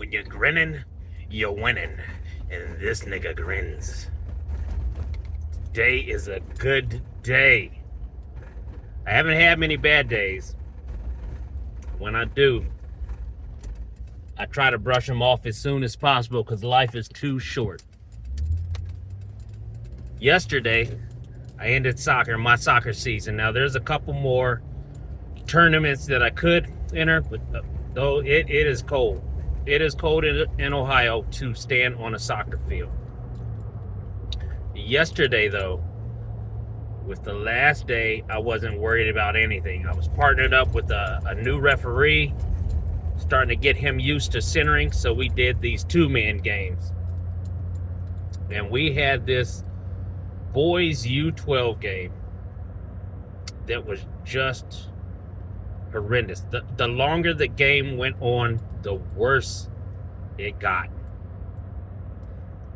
When you're grinning, you're winning. And this nigga grins. Today is a good day. I haven't had many bad days. When I do, I try to brush them off as soon as possible because life is too short. Yesterday, I ended my soccer season. Now, there's a couple more tournaments that I could enter, but though it is cold. It is cold in Ohio to stand on a soccer field. Yesterday, though, with the last day, I wasn't worried about anything. I was partnered up with a new referee, starting to get him used to centering, so we did these two-man games. And we had this boys U12 game that was just horrendous. The longer the game went on, the worse it got.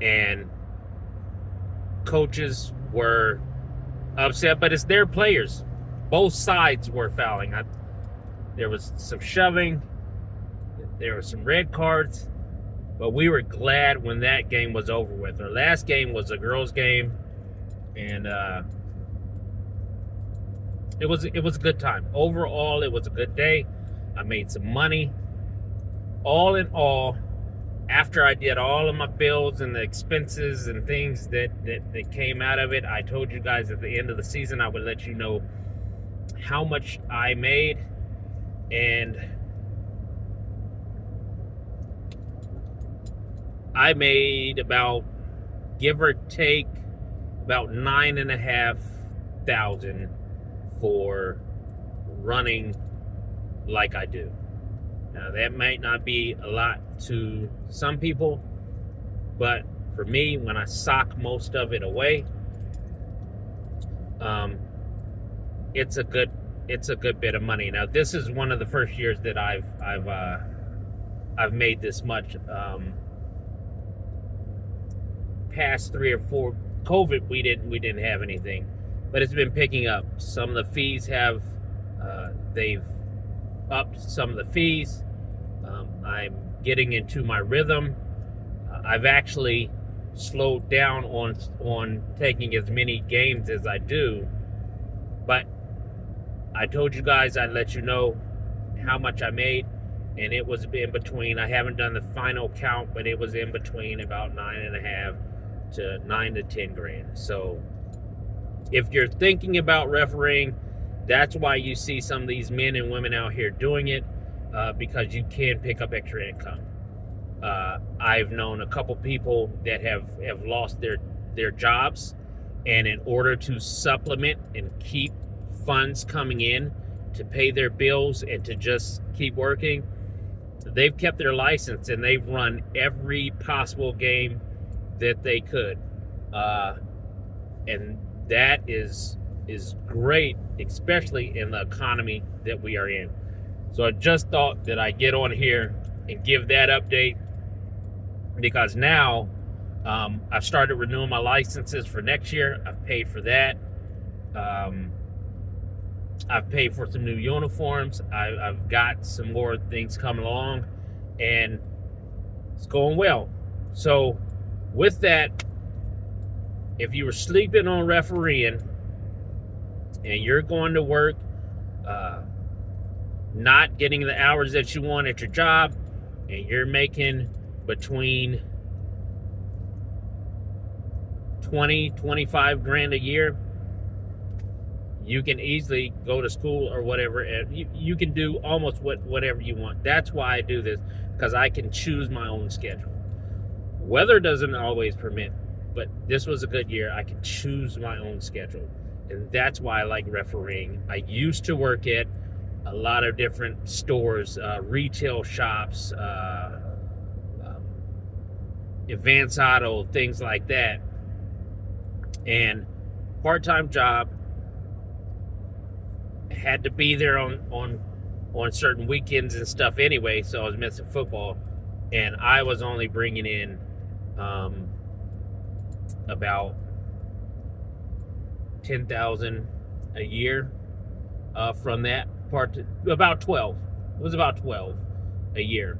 And coaches were upset, but it's their players. Both sides were fouling. There was some shoving. There were some red cards. But we were glad when that game was over with. Our last game was a girls' game. And it was a good time. Overall, it was a good day. I made some money. All in all, after I did all of my bills and the expenses and things that came out of it, I told you guys at the end of the season I would let you know how much I made. And I made about, give or take, about $9,500 for running like I do. Now, that might not be a lot to some people, but for me, when I sock most of it away, it's a good bit of money. Now, this is one of the first years that I've made this much. Past 3 or 4 COVID, we didn't have anything, but it's been picking up. Some of the fees have they've upped some of the fees. I'm getting into my rhythm. I've actually slowed down on taking as many games as I do, but I told you guys I'd let you know how much I made, and it was in between. I haven't done the final count, but it was in between about 9.5 to 9 to 10 grand. So if you're thinking about refereeing, that's why you see some of these men and women out here doing it, because you can pick up extra income. I've known a couple people that have lost their jobs, and in order to supplement and keep funds coming in to pay their bills and to just keep working, they've kept their license and they've run every possible game that they could, and that is great, especially in the economy that we are in. So I just thought that I'd get on here and give that update, because now I've started renewing my licenses for next year. I've paid for that. I've paid for some new uniforms. I've got some more things coming along, and it's going well. So with that, if you were sleeping on refereeing and you're going to work, not getting the hours that you want at your job, and you're making between 20-25 grand a year, you can easily go to school or whatever, and you can do almost whatever you want. That's why I do this, because I can choose my own schedule. Weather doesn't always permit, but this was a good year. I can choose my own schedule, and that's why I like refereeing. I used to work at a lot of different stores, retail shops, Advance Auto, things like that, and part-time job. Had to be there on certain weekends and stuff anyway, so I was missing football, and I was only bringing in about $10,000 a year from that part. About 12. It was about 12 a year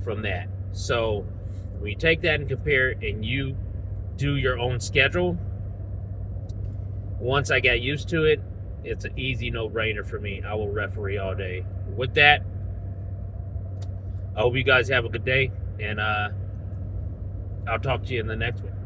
from that. So when you take that and compare it and you do your own schedule, once I got used to it, it's an easy no-brainer for me. I will referee all day. With that, I hope you guys have a good day, and I'll talk to you in the next one.